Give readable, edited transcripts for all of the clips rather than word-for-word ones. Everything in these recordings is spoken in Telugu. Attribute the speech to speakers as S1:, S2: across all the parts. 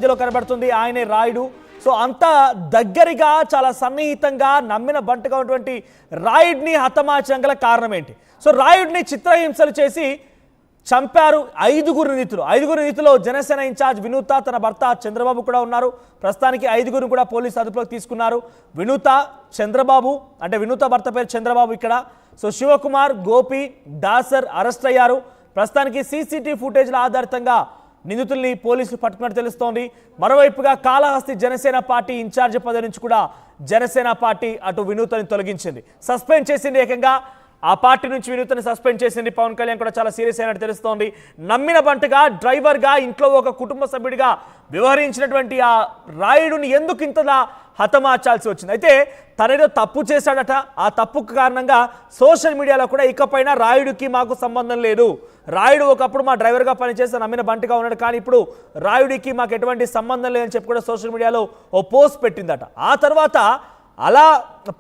S1: మధ్యలో కనబడుతుంది ఆయనే రాయుడు. సో అంత దగ్గరగా చాలా సన్నిహితంగా నమ్మిన బంటుగా ఉన్నటువంటి రాయుడిని హతమార్చడం గల కారణం ఏంటి? సో రాయుడిని చిత్రహింసలు చేసి చంపారు ఐదుగురు నిందితులు. జనసేన ఇన్ఛార్జ్ వినూత, తన భర్త చంద్రబాబు కూడా ఉన్నారు. ప్రస్తుతానికి ఐదుగురు కూడా పోలీసు అదుపులోకి తీసుకున్నారు. వినూత, చంద్రబాబు, అంటే వినూత భర్త పేరు చంద్రబాబు ఇక్కడ. సో శివకుమార్, గోపి, దాసర్ అరెస్ట్ అయ్యారు. ప్రస్తుతానికి సీసీటీవీ ఫుటేజ్ల ఆధారితంగా నిందితుల్ని పోలీసులు పట్టుకున్నట్టు తెలుస్తోంది. మరోవైపుగా కాళహస్తి జనసేన పార్టీ ఇన్ఛార్జ్ పదవి నుంచి కూడా జనసేన పార్టీ అటు వినూతని తొలగించింది, సస్పెండ్ చేసింది. ఏకంగా ఆ పార్టీ నుంచి వినూతని సస్పెండ్ చేసింది. పవన్ కళ్యాణ్ కూడా చాలా సీరియస్ అయినట్టు తెలుస్తోంది. నమ్మిన బంటుగా, డ్రైవర్గా, ఇంట్లో ఒక కుటుంబ సభ్యుడిగా వ్యవహరించినటువంటి ఆ రాయుడుని ఎందుకు ఇంతలా హతమార్చాల్సి వచ్చింది? అయితే తనేదో తప్పు చేశాడట. ఆ తప్పుకు కారణంగా సోషల్ మీడియాలో కూడా ఇకపైన రాయుడికి మాకు సంబంధం లేదు, రాయుడు ఒకప్పుడు మా డ్రైవర్గా పనిచేస్తే నమ్మిన బంటుగా ఉన్నాడు, కానీ ఇప్పుడు రాయుడికి మాకు ఎటువంటి సంబంధం లేదని చెప్పి కూడా సోషల్ మీడియాలో ఓ పోస్ట్ పెట్టిందట. ఆ తర్వాత అలా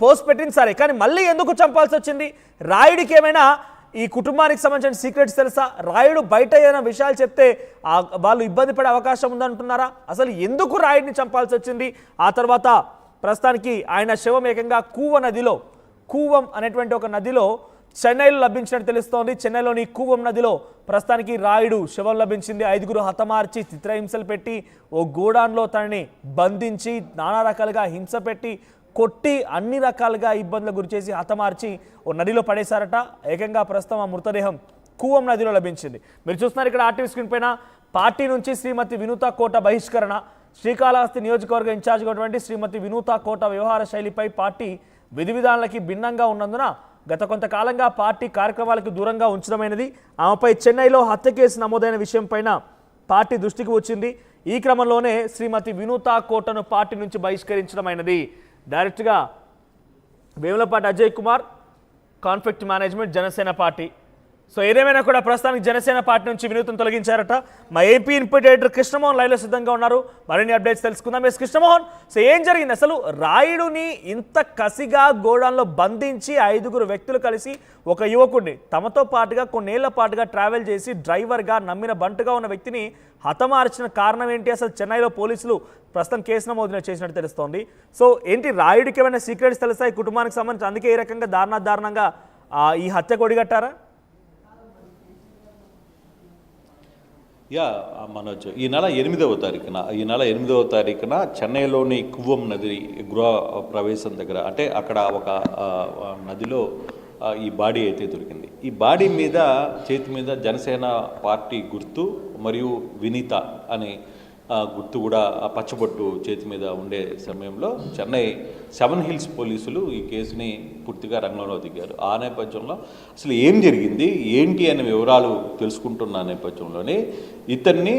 S1: పోస్ట్ పెట్టింది సరే, కానీ మళ్ళీ ఎందుకు చంపాల్సి వచ్చింది? రాయుడికి ఏమైనా ఈ కుటుంబానికి సంబంధించిన సీక్రెట్స్ తెలుసా? రాయుడు బయట ఏదైనా విషయాలు చెప్తే వాళ్ళు ఇబ్బంది పడే అవకాశం ఉందంటున్నారా? అసలు ఎందుకు రాయుడిని చంపాల్సి వచ్చింది? ఆ తర్వాత ప్రస్తుతానికి ఆయన శవం ఏకంగా కూవం అనేటువంటి ఒక నదిలో చెన్నైలో లభించినట్టు తెలుస్తోంది. చెన్నైలోని కూవం నదిలో ప్రస్తుతానికి రాయుడు శవం లభించింది. ఐదుగురు హతమార్చి చిత్రహింసలు పెట్టి ఓ గోడాన్లో తనని బంధించి నానా రకాలుగా హింస పెట్టి కొట్టి అన్ని రకాలుగా ఇబ్బందులకు గురిచేసి హతమార్చి ఓ నదిలో పడేశారట. ఏకంగా ప్రస్తుతం ఆ మృతదేహం కూవం నదిలో లభించింది. మీరు చూస్తున్నారు ఇక్కడ ఆర్టీవీ స్క్రీన్ పైన పార్టీ నుంచి శ్రీమతి వినూత కోట బహిష్కరణ. శ్రీకాళహస్తి నియోజకవర్గ ఇన్ఛార్జిగా ఉన్నటువంటి శ్రీమతి వినూత కోట వ్యవహార శైలిపై పార్టీ విధి విధానాలకి భిన్నంగా ఉన్నందున గత కొంతకాలంగా పార్టీ కార్యక్రమాలకు దూరంగా ఉంచడమైనది. ఆమెపై చెన్నైలో హత్య కేసు నమోదైన విషయం పైన పార్టీ దృష్టికి వచ్చింది. ఈ క్రమంలోనే శ్రీమతి వినూత కోటను పార్టీ నుంచి బహిష్కరించడమైనది. డైరెక్ట్గా Vemulapati Ajay Kumar, conflict management, Janasena party. So ఏదేమైనా కూడా ప్రస్తుతానికి జనసేన పార్టీ నుంచి వినూతను తొలగించారట. మా ఏపీ ఇన్పుట్ ఎడిటర్ కృష్ణమోహన్ లైవ్లో సిద్ధంగా ఉన్నారు. మరిన్ని అప్డేట్స్ తెలుసుకుందాం. ఎస్ కృష్ణమోహన్, సో ఏం జరిగింది అసలు? రాయుడుని ఇంత కసిగా గోడాన్లో బంధించి ఐదుగురు వ్యక్తులు కలిసి ఒక యువకుడిని తమతో పాటుగా కొన్నేళ్ల పాటుగా ట్రావెల్ చేసి డ్రైవర్గా నమ్మిన బంటుగా ఉన్న వ్యక్తిని హతమార్చిన కారణం ఏంటి? అసలు చెన్నైలో పోలీసులు ప్రస్తుతం కేసు నమోదు చేసినట్టు తెలుస్తోంది. సో ఏంటి, రాయుడికి ఏమైనా సీక్రెట్స్ తెలుసా ఈ కుటుంబానికి సంబంధించి? అందుకే ఈ రకంగా దారుణంగా ఈ హత్య కొడిగట్టారా?
S2: మనోజ్, ఈ నెల 8వ తారీఖున చెన్నైలోని కువ్వం నది గృహ ప్రవేశం దగ్గర, అంటే అక్కడ ఒక నదిలో ఈ బాడీ అయితే దొరికింది. ఈ బాడీ మీద చేతి మీద జనసేన పార్టీ గుర్తు మరియు వినీత అనే గుర్తు కూడా పచ్చబొట్టు చేతి మీద ఉండే సమయంలో చెన్నై 7 హిల్స్ పోలీసులు ఈ కేసుని పూర్తిగా రంగంలో దిగారు. ఆ నేపథ్యంలో అసలు ఏం జరిగింది ఏంటి అనే వివరాలు తెలుసుకుంటున్న నేపథ్యంలోనే ఇతన్ని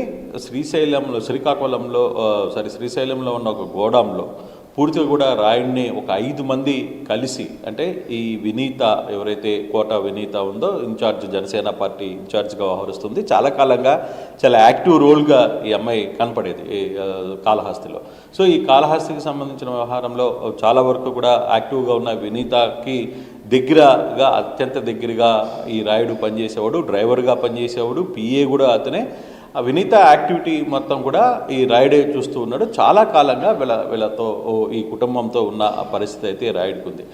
S2: శ్రీశైలంలో ఉన్న ఒక గోడాంలో పూర్తిగా కూడా రాయుడిని ఒక 5 మంది కలిసి, అంటే ఈ వినీత ఎవరైతే కోట వినీత ఉందో జనసేన పార్టీ ఇన్ఛార్జ్గా వ్యవహరిస్తుంది. చాలా కాలంగా చాలా యాక్టివ్ రోల్గా ఈ అమ్మాయి కనపడేది ఈ కాళహస్తిలో. సో ఈ కాళహస్తికి సంబంధించిన వ్యవహారంలో చాలా వరకు కూడా యాక్టివ్గా ఉన్న వినీతకి అత్యంత దగ్గరగా ఈ రాయుడు పనిచేసేవాడు, డ్రైవర్గా పనిచేసేవాడు, పిఏ కూడా అతనే. ఆ వినీత యాక్టివిటీ మొత్తం కూడా ఈ రాయుడే చూస్తూ ఉన్నాడు. చాలా కాలంగా వీళ్ళతో ఈ కుటుంబంతో ఉన్న పరిస్థితి అయితే రాయుడికి ఉంది.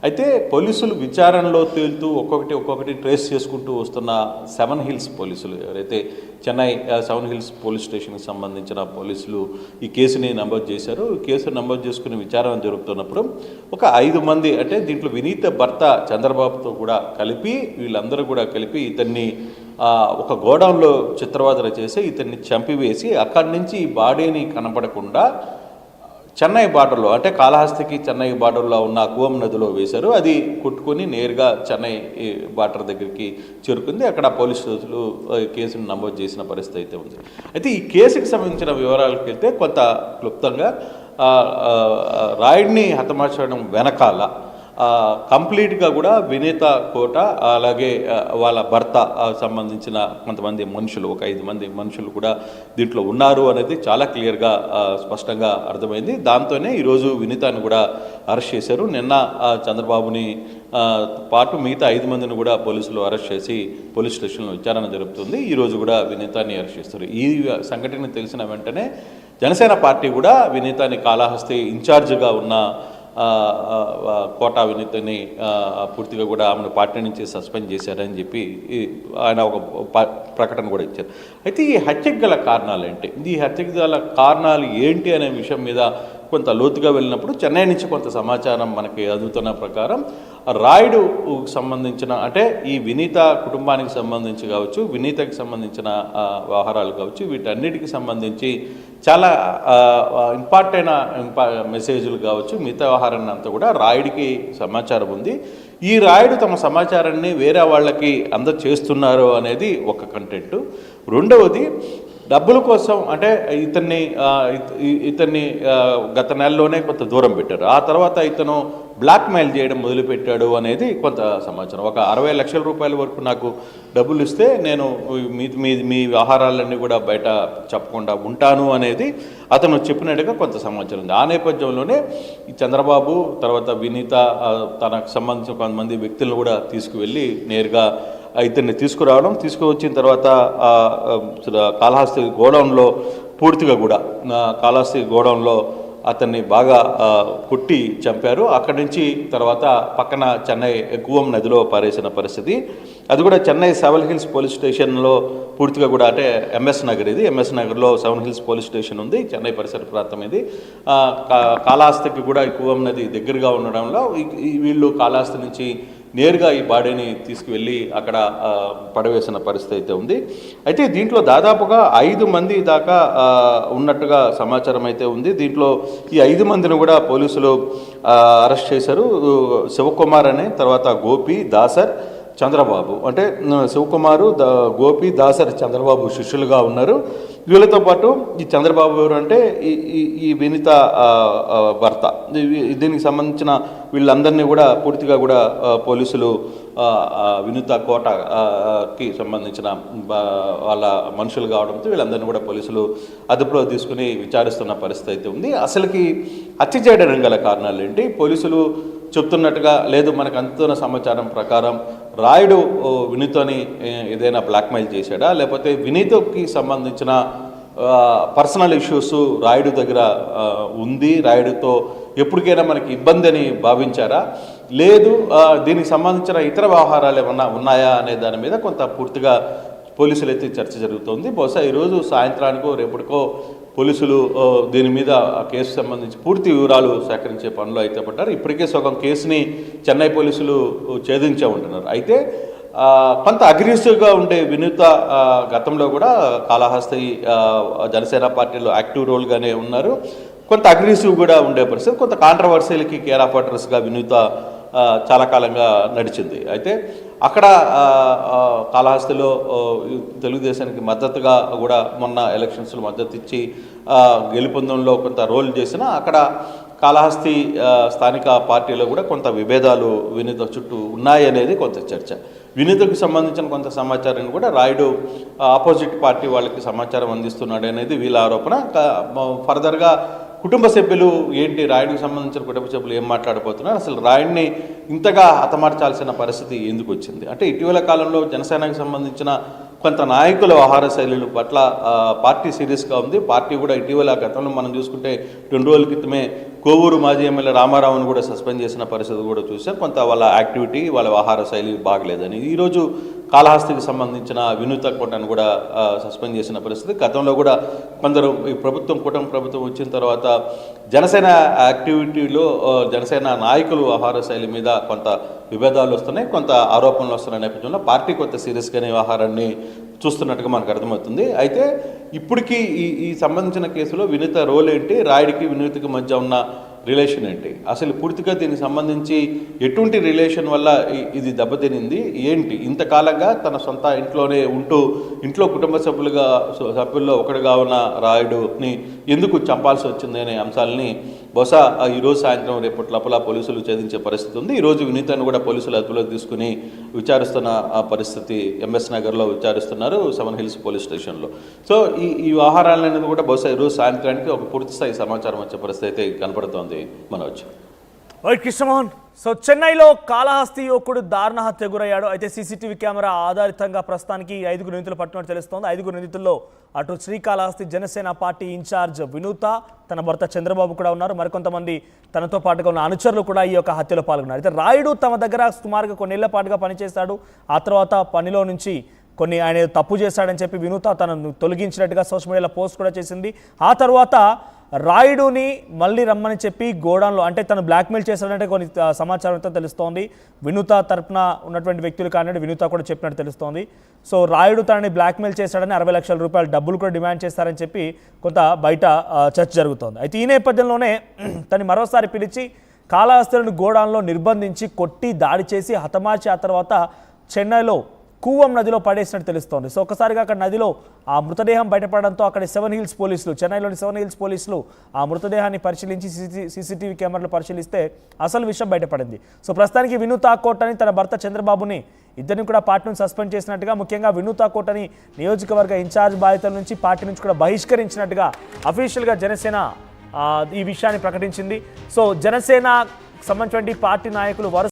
S2: అయితే పోలీసులు విచారణలో తేలుతూ ఒక్కొక్కటి ట్రేస్ చేసుకుంటూ వస్తున్న 7 హిల్స్ పోలీసులు, ఎవరైతే చెన్నై 7 హిల్స్ పోలీస్ స్టేషన్కి సంబంధించిన పోలీసులు ఈ కేసుని నమోదు చేశారు. ఈ కేసు నమోదు చేసుకుని విచారణ జరుగుతున్నప్పుడు ఒక 5 మంది, అంటే దీంట్లో వినీత భర్త చంద్రబాబుతో కూడా కలిపి వీళ్ళందరూ కూడా కలిపి ఇతన్ని ఒక గోడౌన్లో చిత్రవద చేసి ఇతన్ని చంపివేసి అక్కడి నుంచి ఈ బాడీని కనపడకుండా చెన్నై బార్డర్లో, అంటే కాళహస్తికి చెన్నై బార్డర్లో ఉన్న కూవం నదిలో వేశారు. అది కొట్టుకొని నేరుగా చెన్నై బార్డర్ దగ్గరికి చేరుకుంది. అక్కడ పోలీసులు కేసును నమోదు చేసిన పరిస్థితి అయితే ఉంది. అయితే ఈ కేసుకి సంబంధించిన వివరాలకు వెళ్తే కొంత క్లుప్తంగా రాయుడిని హతమార్చడం వెనకాల కంప్లీట్గా కూడా వినీత కోట అలాగే వాళ్ళ భర్త సంబంధించిన కొంతమంది మనుషులు, ఒక 5 మంది మనుషులు కూడా దీంట్లో ఉన్నారు అనేది చాలా క్లియర్గా స్పష్టంగా అర్థమైంది. దాంతోనే ఈరోజు వినీతాన్ని కూడా అరెస్ట్ చేశారు. నిన్న చంద్రబాబుని పాటు మిగతా 5 మందిని కూడా పోలీసులు అరెస్ట్ చేసి పోలీస్ స్టేషన్లో విచారణ జరుపుతుంది. ఈరోజు కూడా వినీతాన్ని అరెస్ట్ చేస్తారు. ఈ సంఘటన తెలిసిన వెంటనే జనసేన పార్టీ కూడా వినీతాని కాళహస్తి ఇన్ఛార్జిగా ఉన్న కోటా వినీతని పూర్తిగా కూడా ఆమెను పార్టీ నుంచి సస్పెండ్ చేశారని చెప్పి ఆయన ఒక ప్రకటన కూడా ఇచ్చారు. అయితే ఈ హత్యకు గల కారణాలు ఏంటి, ఈ హత్యకు గల కారణాలు ఏంటి అనే విషయం మీద కొంత లోతుగా వెళ్ళినప్పుడు చెన్నై నుంచి కొంత సమాచారం మనకి అందుతున్న ప్రకారం రాయుడుకు సంబంధించిన అంటే ఈ వినీత కుటుంబానికి సంబంధించి కావచ్చు, వినీతకి సంబంధించిన వ్యవహారాలు కావచ్చు, వీటన్నిటికి సంబంధించి చాలా ఇంపార్టెంట్ మెసేజ్లు కావచ్చు, మిగతా వ్యవహారాన్ని అంతా కూడా రాయుడికి సమాచారం ఉంది. ఈ రాయుడు తమ సమాచారాన్ని వేరే వాళ్ళకి అందజేస్తున్నారు అనేది ఒక కంటెంట్. రెండవది డబ్బుల కోసం అంటే ఇతన్ని గత నెలలోనే కొంత దూరం పెట్టారు. ఆ తర్వాత ఇతను బ్లాక్మెయిల్ చేయడం మొదలుపెట్టాడు అనేది కొంత సమాచారం. ఒక 60 లక్షల రూపాయల వరకు నాకు డబ్బులు ఇస్తే నేను మీ వ్యవహారాలన్నీ కూడా బయట చెప్పకుండా ఉంటాను అనేది అతను చెప్పినట్టుగా కొంత సమాచారం ఉంది. ఆ నేపథ్యంలోనే ఈ చంద్రబాబు తర్వాత వినీత తనకు సంబంధించిన కొంతమంది వ్యక్తులను కూడా తీసుకువెళ్ళి నేరుగా ఇతన్ని తీసుకువచ్చిన తర్వాత కాళహస్తి గోడౌన్లో పూర్తిగా కూడా కాళహస్తి గోడౌన్లో అతన్ని బాగా కొట్టి చంపారు. అక్కడి నుంచి తర్వాత పక్కన చెన్నై కూవం నదిలో పారేసిన పరిస్థితి. అది కూడా చెన్నై సెవెన్ హిల్స్ పోలీస్ స్టేషన్లో పూర్తిగా కూడా అంటే ఎంఎస్ నగర్, ఇది ఎంఎస్ నగర్లో సెవెన్ హిల్స్ పోలీస్ స్టేషన్ ఉంది, చెన్నై పరిసర ప్రాంతం ఇది. కాళహస్తికి కూడా ఈ కూవం నది దగ్గరగా ఉండడంలో వీళ్ళు కాళహస్తి నుంచి నేరుగా ఈ బాడీని తీసుకువెళ్ళి అక్కడ పడవేసిన పరిస్థితి అయితే ఉంది. అయితే దీంట్లో దాదాపుగా 5 మంది దాకా ఉన్నట్టుగా సమాచారం అయితే ఉంది. దీంట్లో ఈ 5 మందిని కూడా పోలీసులు అరెస్ట్ చేశారు. శివకుమార్ అనే, తర్వాత గోపి, దాసర్, చంద్రబాబు. అంటే శివకుమారు, గోపి, దాసర్ చంద్రబాబు శిష్యులుగా ఉన్నారు. వీళ్ళతో పాటు ఈ చంద్రబాబు ఎవరు అంటే ఈ వినీత భర్త. దీనికి సంబంధించిన వీళ్ళందరినీ కూడా పూర్తిగా కూడా పోలీసులు వినీత కోటకి సంబంధించిన వాళ్ళ మనుషులు కావడంతో వీళ్ళందరినీ కూడా పోలీసులు అదుపులో తీసుకుని విచారిస్తున్న పరిస్థితి అయితే ఉంది. అసలుకి హత్య చేయడం గల కారణాలు ఏంటి, పోలీసులు చెప్తున్నట్టుగా లేదు, మనకు అందుతున్న సమాచారం ప్రకారం రాయుడు వినీతని ఏదైనా బ్లాక్మెయిల్ చేశాడా, లేకపోతే వినీతకి సంబంధించిన పర్సనల్ ఇష్యూస్ రాయుడు దగ్గర ఉంది, రాయుడుతో ఎప్పటికైనా మనకి ఇబ్బంది అని భావించారా, లేదు దీనికి సంబంధించిన ఇతర వ్యవహారాలు ఏమన్నా ఉన్నాయా అనే దాని మీద కొంత పూర్తిగా పోలీసులు అయితే చర్చ జరుగుతోంది. బహుశా ఈరోజు సాయంత్రానికో రేపటికో పోలీసులు దీని మీద ఆ కేసు సంబంధించి పూర్తి వివరాలు సేకరించే పనిలో అయితే పడ్డారు. ఇప్పటికే సగం కేసుని చెన్నై పోలీసులు ఛేదించే ఉంటున్నారు. అయితే కొంత అగ్రెసివ్గా ఉండే వినీత గతంలో కూడా కాళహస్తి జనసేన పార్టీలో యాక్టివ్ రోల్గానే ఉన్నారు. కొంత అగ్రెసివ్ కూడా ఉండే పరిస్థితి, కొంత కాంట్రవర్సీలకి కేర్ ఆఫ్ అడ్రస్గా వినీత చాలా కాలంగా నడిచింది. అయితే అక్కడ కాళహస్తిలో తెలుగుదేశానికి మద్దతుగా కూడా మొన్న ఎలక్షన్స్లో మద్దతు ఇచ్చి గెలుపొందంలో కొంత రోల్ చేసిన అక్కడ కాళహస్తి స్థానిక పార్టీలో కూడా కొంత విభేదాలు వినీత చుట్టూ ఉన్నాయనేది కొంత చర్చ. వినీతకు సంబంధించిన కొంత సమాచారాన్ని కూడా రాయుడు ఆపోజిట్ పార్టీ వాళ్ళకి సమాచారం అందిస్తున్నాడు అనేది వీళ్ళ ఆరోపణ. ఫర్దర్గా కుటుంబ సభ్యులు ఏంటి, రాయుడికి సంబంధించిన కుటుంబ సభ్యులు ఏం మాట్లాడబోతున్నారు, అసలు రాయుడిని ఇంతగా హతమార్చాల్సిన పరిస్థితి ఎందుకు వచ్చింది అంటే ఇటీవల కాలంలో జనసేనకు సంబంధించిన కొంత నాయకుల వ్యవహార శైలుల పట్ల పార్టీ సీరియస్గా ఉంది. పార్టీ కూడా ఇటీవల గతంలో మనం చూసుకుంటే 2 రోజుల క్రితమే కోవూరు మాజీ ఎమ్మెల్యే రామారావును కూడా సస్పెండ్ చేసిన పరిస్థితి కూడా చూసాం. కొంత వాళ్ళ యాక్టివిటీ, వాళ్ళ వ్యవహార శైలి బాగలేదని ఈరోజు కాళహస్తికి సంబంధించిన వినూత కోటను కూడా సస్పెండ్ చేసిన పరిస్థితి. గతంలో కూడా కొందరు ఈ కూటమి ప్రభుత్వం వచ్చిన తర్వాత జనసేన యాక్టివిటీలో జనసేన నాయకులు వ్యవహార శైలి మీద కొంత విభేదాలు వస్తున్నాయి, కొంత ఆరోపణలు వస్తున్న నేపథ్యంలో పార్టీ కొంత సీరియస్గానే వ్యవహారాన్ని చూస్తున్నట్టుగా మనకు అర్థమవుతుంది. అయితే ఇప్పటికీ ఈ సంబంధించిన కేసులో వినీత రోల్ ఏంటి, రాయుడికి వినీతకి మధ్య ఉన్న రిలేషన్ ఏంటి, అసలు పూర్తిగా దీనికి సంబంధించి ఎటువంటి రిలేషన్ వల్ల ఇది దెబ్బతినింది ఏంటి, ఇంతకాలంగా తన సొంత ఇంట్లోనే ఉంటూ ఇంట్లో కుటుంబ సభ్యుల్లో ఒకటిగా ఉన్న రాయుడుని ఎందుకు చంపాల్సి వచ్చింది అనే అంశాలని బహుశా ఈరోజు సాయంత్రం రేపటి లోపల పోలీసులు ఛేదించే పరిస్థితి ఉంది. ఈరోజు వినీతను కూడా పోలీసులు అదుపులోకి తీసుకుని విచారిస్తున్న పరిస్థితి ఎంఎస్ నగర్లో విచారిస్తున్నారు, సెవెన్ హిల్స్ పోలీస్ స్టేషన్లో. సో ఈ వ్యవహారాలనేది కూడా బహుశా ఈరోజు సాయంత్రానికి ఒక పూర్తి స్థాయి సమాచారం వచ్చే పరిస్థితి అయితే కనపడుతోంది మనోజ్.
S1: కృష్ణమోహన్. సో చెన్నైలో కాళహస్తి యువకుడు దారుణ హత్య గురయ్యాడు. అయితే సీసీటీవీ కెమెరా ఆధారితంగా ప్రస్తుతానికి 5 నిందితులు పట్టినట్టు తెలుస్తోంది. 5 నిందితుల్లో అటు శ్రీకాళహస్తి జనసేన పార్టీ ఇన్ఛార్జ్ వినూత, తన భర్త చంద్రబాబు కూడా ఉన్నారు. మరికొంతమంది తనతో పాటుగా ఉన్న అనుచరులు కూడా ఈ యొక్క హత్యలో పాల్గొన్నారు. అయితే రాయుడు తమ దగ్గర సుమారుగా కొన్నేళ్ల పాటుగా పనిచేశాడు. ఆ తర్వాత పనిలో నుంచి ఆయన తప్పు చేశాడని చెప్పి వినూత తనను తొలగించినట్టుగా సోషల్ మీడియాలో పోస్ట్ కూడా చేసింది. ఆ తర్వాత రాయుడుని మళ్ళీ రమ్మని చెప్పి గోడాన్లో అంటే తను బ్లాక్మెయిల్ చేశాడంటే కొన్ని సమాచారంతో తెలుస్తోంది. వినూత తరపున ఉన్నటువంటి వ్యక్తులు కానీ వినూత కూడా చెప్పినట్టు తెలుస్తోంది. సో రాయుడు తనని బ్లాక్మెయిల్ చేశాడని 60 లక్షల రూపాయల డబ్బులు కూడా డిమాండ్ చేస్తారని చెప్పి కొంత బయట చర్చ జరుగుతోంది. అయితే ఈ నేపథ్యంలోనే తను మరోసారి పిలిచి కాళహస్తిలను గోడాన్లో నిర్బంధించి కొట్టి దాడి చేసి హతమార్చి ఆ తర్వాత చెన్నైలో కూవం నదిలో పడేసినట్టు తెలుస్తోంది. సో ఒకసారిగా అక్కడ నదిలో ఆ మృతదేహం బయటపడడంతో అక్కడ 7 హిల్స్ పోలీసులు, చెన్నైలోని 7 హిల్స్ పోలీసులు ఆ మృతదేహాన్ని పరిశీలించి సీసీటీవీ కెమెరాలు పరిశీలిస్తే అసలు విషయం బయటపడింది. సో ప్రస్తుతానికి వినూత కోటని తన భర్త చంద్రబాబుని ఇద్దరిని కూడా పార్టీ నుంచి సస్పెండ్ చేసినట్టుగా, ముఖ్యంగా వినూత కోటని నియోజకవర్గ ఇన్ఛార్జ్ బాధ్యతల నుంచి పార్టీ నుంచి కూడా బహిష్కరించినట్టుగా అఫీషియల్గా జనసేన ఈ విషయాన్ని ప్రకటించింది. సో జనసేన సంబంధించిన పార్టీ నాయకులు